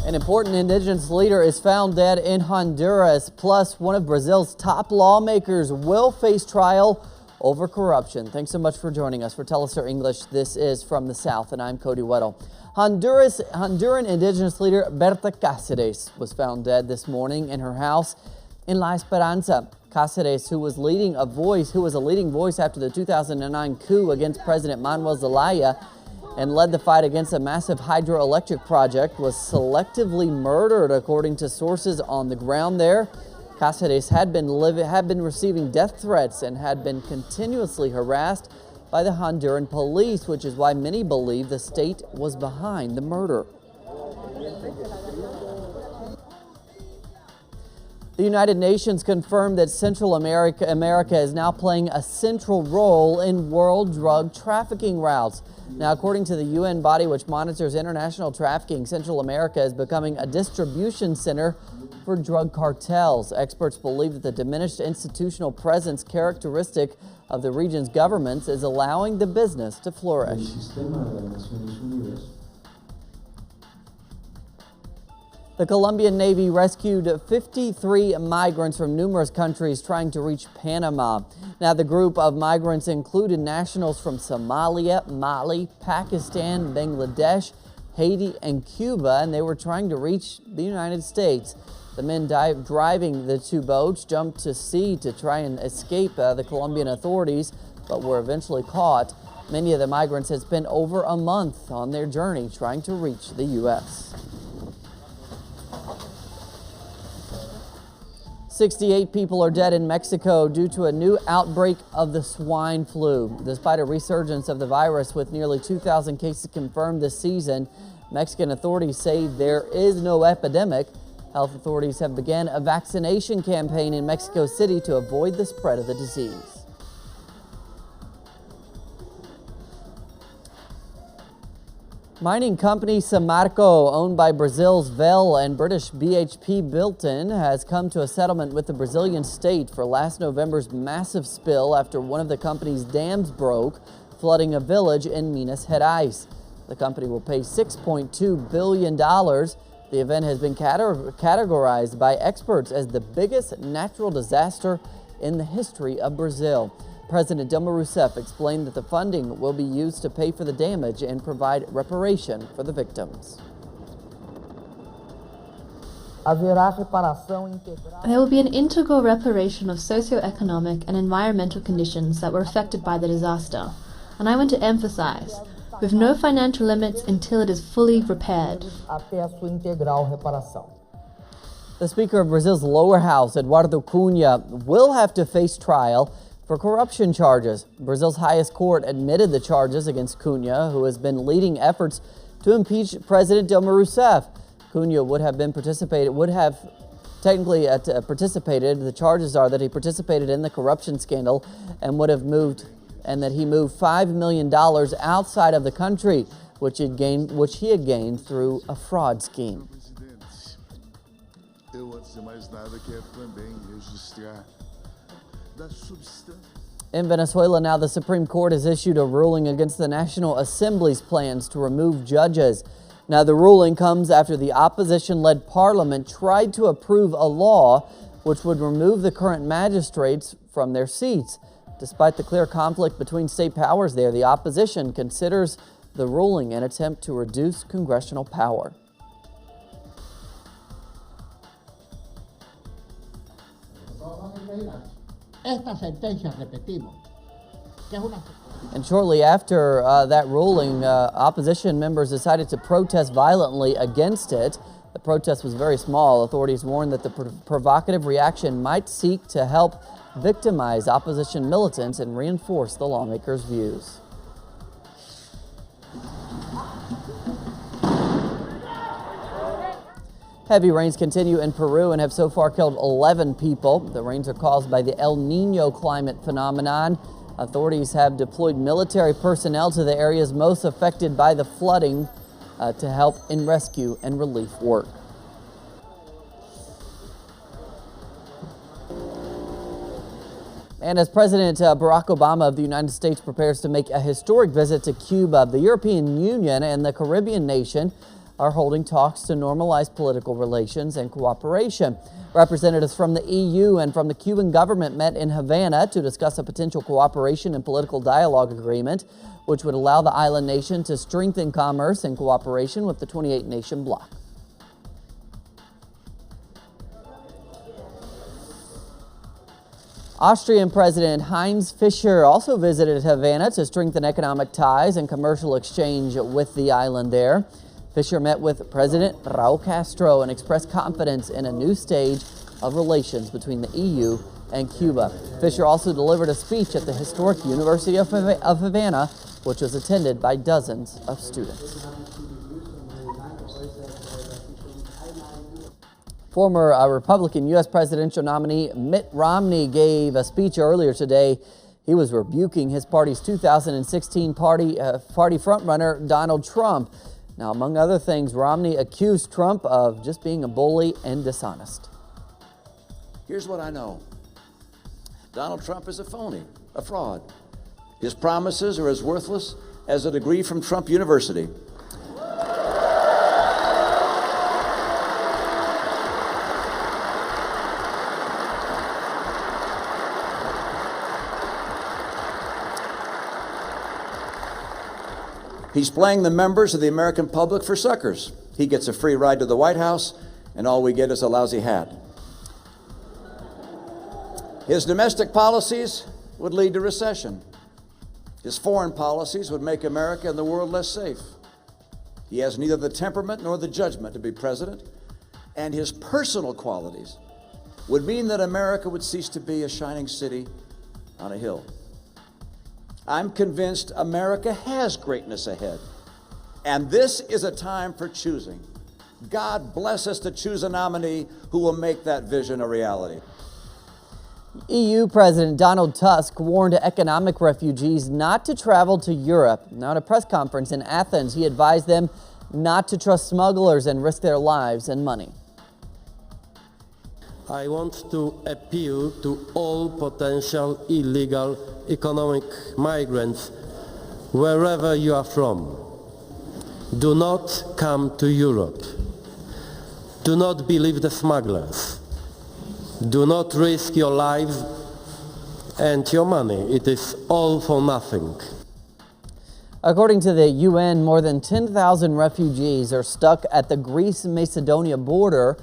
An important indigenous leader is found dead in Honduras. Plus, one of Brazil's top lawmakers will face trial over corruption. Thanks so much for joining us. For teleSur's English, this is From the South, and I'm Coddy Weddle. Honduran indigenous leader Berta Caceres was found dead this morning in her house in La Esperanza. Caceres, who was a leading voice after the 2009 coup against President Manuel Zelaya and led the fight against a massive hydroelectric project, was selectively murdered, according to sources on the ground there. Caceres had been receiving death threats and had been continuously harassed by the Honduran police, which is why many believe the state was behind the murder. The United Nations confirmed that Central America is now playing a central role in world drug trafficking routes. Now, according to the UN body which monitors international trafficking, Central America is becoming a distribution center for drug cartels. Experts believe that the diminished institutional presence characteristic of the region's governments is allowing the business to flourish. The Colombian Navy rescued 53 migrants from numerous countries trying to reach Panama. Now, the group of migrants included nationals from Somalia, Mali, Pakistan, Bangladesh, Haiti, and Cuba, and they were trying to reach the United States. The men driving the two boats jumped to sea to try and escape the Colombian authorities, but were eventually caught. Many of the migrants had spent over a month on their journey trying to reach the U.S. 68 people are dead in Mexico due to a new outbreak of the swine flu. Despite a resurgence of the virus with nearly 2,000 cases confirmed this season, Mexican authorities say there is no epidemic. Health authorities have begun a vaccination campaign in Mexico City to avoid the spread of the disease. Mining company Samarco, owned by Brazil's Weddle and British BHP Billiton, has come to a settlement with the Brazilian state for last November's massive spill after one of the company's dams broke, flooding a village in Minas Gerais. The company will pay $6.2 billion. The event has been categorized by experts as the biggest natural disaster in the history of Brazil. President Dilma Rousseff explained that the funding will be used to pay for the damage and provide reparation for the victims. There will be an integral reparation of socioeconomic and environmental conditions that were affected by the disaster. And I want to emphasize, with no financial limits until it is fully repaired. The Speaker of Brazil's lower house, Eduardo Cunha, will have to face trial for corruption charges. Brazil's highest court admitted the charges against Cunha, who has been leading efforts to impeach President Dilma Rousseff. Cunha would have technically participated. The charges are that he participated in the corruption scandal and that he moved $5 million outside of the country, which he had gained through a fraud scheme. In Venezuela now, the Supreme Court has issued a ruling against the National Assembly's plans to remove judges. Now, the ruling comes after the opposition-led parliament tried to approve a law which would remove the current magistrates from their seats. Despite the clear conflict between state powers there, the opposition considers the ruling an attempt to reduce congressional power. And shortly after that ruling, opposition members decided to protest violently against it. The protest was very small. Authorities warned that the provocative reaction might seek to help victimize opposition militants and reinforce the lawmakers' views. Heavy rains continue in Peru and have so far killed 11 people. The rains are caused by the El Niño climate phenomenon. Authorities have deployed military personnel to the areas most affected by the flooding to help in rescue and relief work. And as President Barack Obama of the United States prepares to make a historic visit to Cuba, the European Union and the Caribbean nation are holding talks to normalize political relations and cooperation. Representatives from the EU and from the Cuban government met in Havana to discuss a potential cooperation and political dialogue agreement, which would allow the island nation to strengthen commerce and cooperation with the 28-nation bloc. Austrian President Heinz Fischer also visited Havana to strengthen economic ties and commercial exchange with the island there. Fischer met with President Raúl Castro and expressed confidence in a new stage of relations between the EU and Cuba. Fischer also delivered a speech at the historic University of Havana, which was attended by dozens of students. Former Republican U.S. presidential nominee Mitt Romney gave a speech earlier today. He was rebuking his party's 2016 party frontrunner Donald Trump. Now, among other things, Romney accused Trump of just being a bully and dishonest. Here's what I know. Donald Trump is a phony, a fraud. His promises are as worthless as a degree from Trump University. He's playing the members of the American public for suckers. He gets a free ride to the White House, and all we get is a lousy hat. His domestic policies would lead to recession. His foreign policies would make America and the world less safe. He has neither the temperament nor the judgment to be president, and his personal qualities would mean that America would cease to be a shining city on a hill. I'm convinced America has greatness ahead, and this is a time for choosing. God bless us to choose a nominee who will make that vision a reality. EU President Donald Tusk warned economic refugees not to travel to Europe. Now, at a press conference in Athens, he advised them not to trust smugglers and risk their lives and money. I want to appeal to all potential illegal economic migrants, wherever you are from. Do not come to Europe. Do not believe the smugglers. Do not risk your lives and your money. It is all for nothing. According to the UN, more than 10,000 refugees are stuck at the Greece-Macedonia border.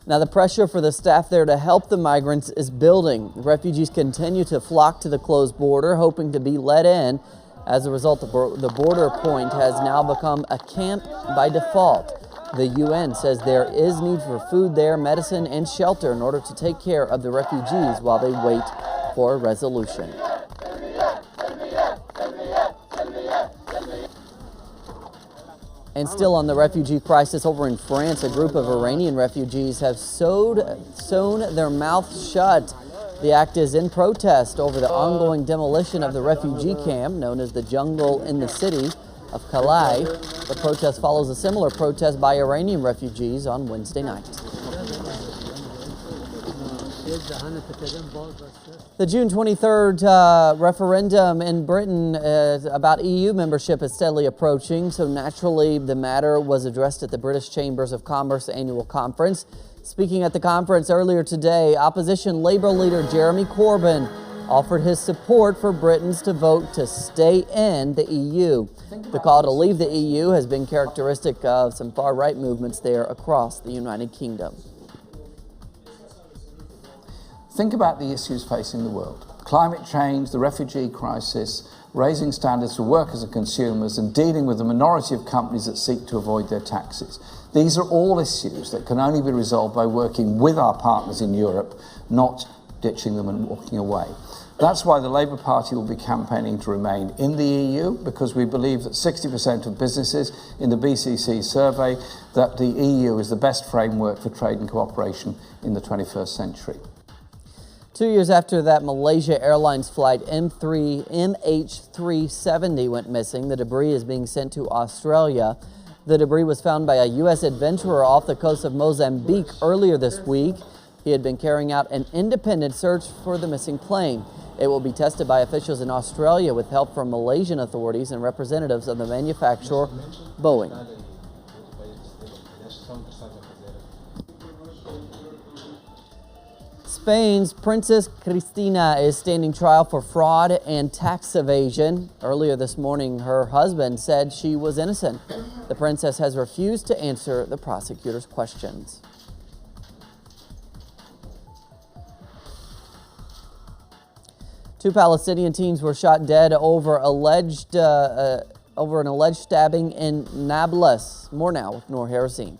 Now, the pressure for the staff there to help the migrants is building. Refugees continue to flock to the closed border, hoping to be let in. As a result, the border point has now become a camp by default. The UN says there is need for food there, medicine, and shelter in order to take care of the refugees while they wait for a resolution. And still on the refugee crisis over in France, a group of Iranian refugees have sewn their mouths shut. The act is in protest over the ongoing demolition of the refugee camp known as the Jungle in the city of Calais. The protest follows a similar protest by Iranian refugees on Wednesday night. The June 23rd referendum in Britain about EU membership is steadily approaching, so naturally the matter was addressed at the British Chambers of Commerce annual conference. Speaking at the conference earlier today, opposition Labour leader Jeremy Corbyn offered his support for Britons to vote to stay in the EU. The call to leave the EU has been characteristic of some far-right movements there across the United Kingdom. Think about the issues facing the world. Climate change, the refugee crisis, raising standards for workers and consumers, and dealing with the minority of companies that seek to avoid their taxes. These are all issues that can only be resolved by working with our partners in Europe, not ditching them and walking away. That's why the Labour Party will be campaigning to remain in the EU, because we believe that 60% of businesses in the BCC survey that the EU is the best framework for trade and cooperation in the 21st century. 2 years after that Malaysia Airlines flight MH370 went missing, the debris is being sent to Australia. The debris was found by a U.S. adventurer off the coast of Mozambique earlier this week. He had been carrying out an independent search for the missing plane. It will be tested by officials in Australia with help from Malaysian authorities and representatives of the manufacturer, Boeing. Spain's Princess Cristina is standing trial for fraud and tax evasion. Earlier this morning, her husband said she was innocent. The princess has refused to answer the prosecutor's questions. Two Palestinian teens were shot dead over an alleged stabbing in Nablus. More now with Noor Harrison.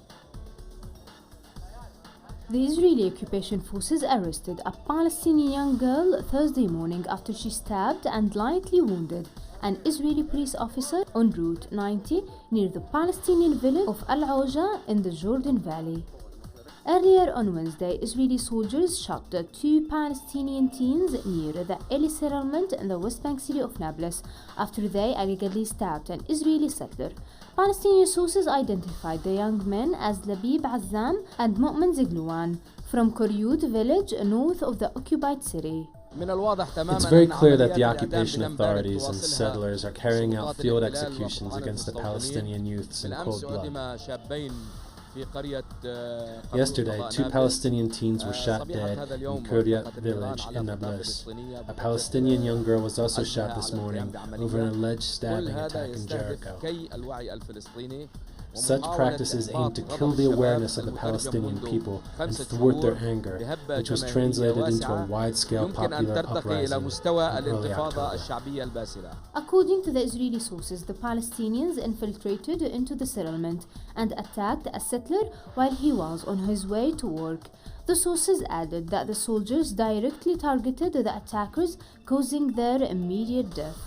The Israeli occupation forces arrested a Palestinian young girl Thursday morning after she stabbed and lightly wounded an Israeli police officer on Route 90 near the Palestinian village of Al-Auja in the Jordan Valley. Earlier on Wednesday, Israeli soldiers shot the two Palestinian teens near the Eli settlement in the West Bank city of Nablus after they allegedly stabbed an Israeli settler. Palestinian sources identified the young men as Labib Azzam and Mu'min Zigluan from Koryut village north of the occupied city. It's very clear that the occupation authorities and settlers are carrying out field executions against the Palestinian youths in cold blood. Yesterday, two Palestinian teens were shot dead in Kiryat village in Nablus. A Palestinian young girl was also shot this morning over an alleged stabbing attack in Jericho. Such practices aim to kill the awareness of the Palestinian people and thwart their anger, which was translated into a wide-scale popular uprising in early October. According to the Israeli sources, the Palestinians infiltrated into the settlement and attacked a settler while he was on his way to work. The sources added that the soldiers directly targeted the attackers, causing their immediate death.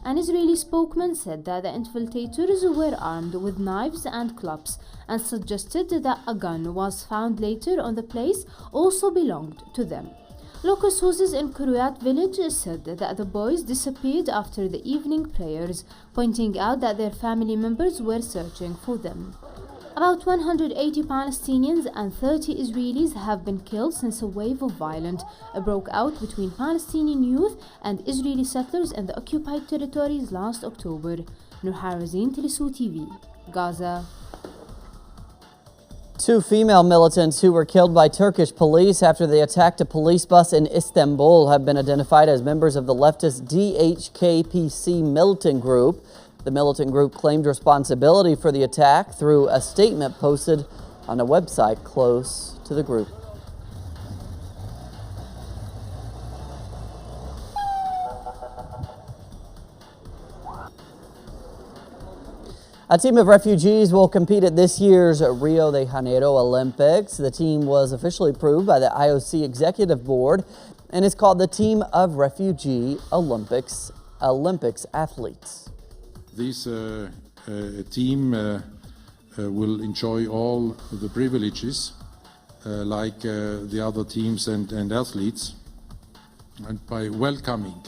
An Israeli spokesman said that the infiltrators were armed with knives and clubs and suggested that a gun was found later on the place also belonged to them. Local sources in Kiryat village said that the boys disappeared after the evening prayers, pointing out that their family members were searching for them. About 180 Palestinians and 30 Israelis have been killed since a wave of violence broke out between Palestinian youth and Israeli settlers in the occupied territories last October. Noor Harrison, teleSur's TV, Gaza. Two female militants who were killed by Turkish police after they attacked a police bus in Istanbul have been identified as members of the leftist DHKPC militant group. The militant group claimed responsibility for the attack through a statement posted on a website close to the group. A team of refugees will compete at this year's Rio de Janeiro Olympics. The team was officially approved by the IOC Executive Board and is called the Team of Refugee Olympics Athletes. This team will enjoy all the privileges like the other teams and athletes, and by welcoming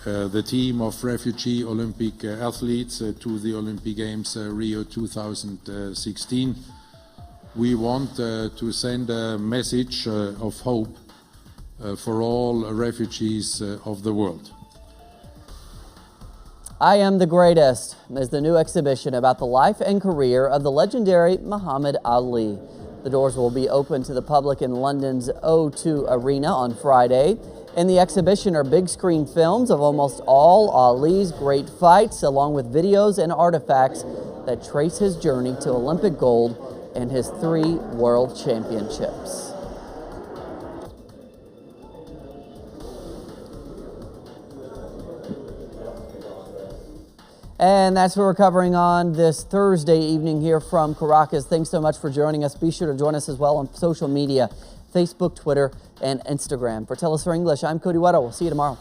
the team of refugee Olympic athletes to the Olympic Games Rio 2016, we want to send a message of hope for all refugees of the world. I Am the Greatest is the new exhibition about the life and career of the legendary Muhammad Ali. The doors will be open to the public in London's O2 Arena on Friday. In the exhibition are big screen films of almost all Ali's great fights, along with videos and artifacts that trace his journey to Olympic gold and his 3 world championships. And that's what we're covering on this Thursday evening here from Caracas. Thanks so much for joining us. Be sure to join us as well on social media, Facebook, Twitter, and Instagram. For teleSur's English, I'm Coddy Weddle. We'll see you tomorrow.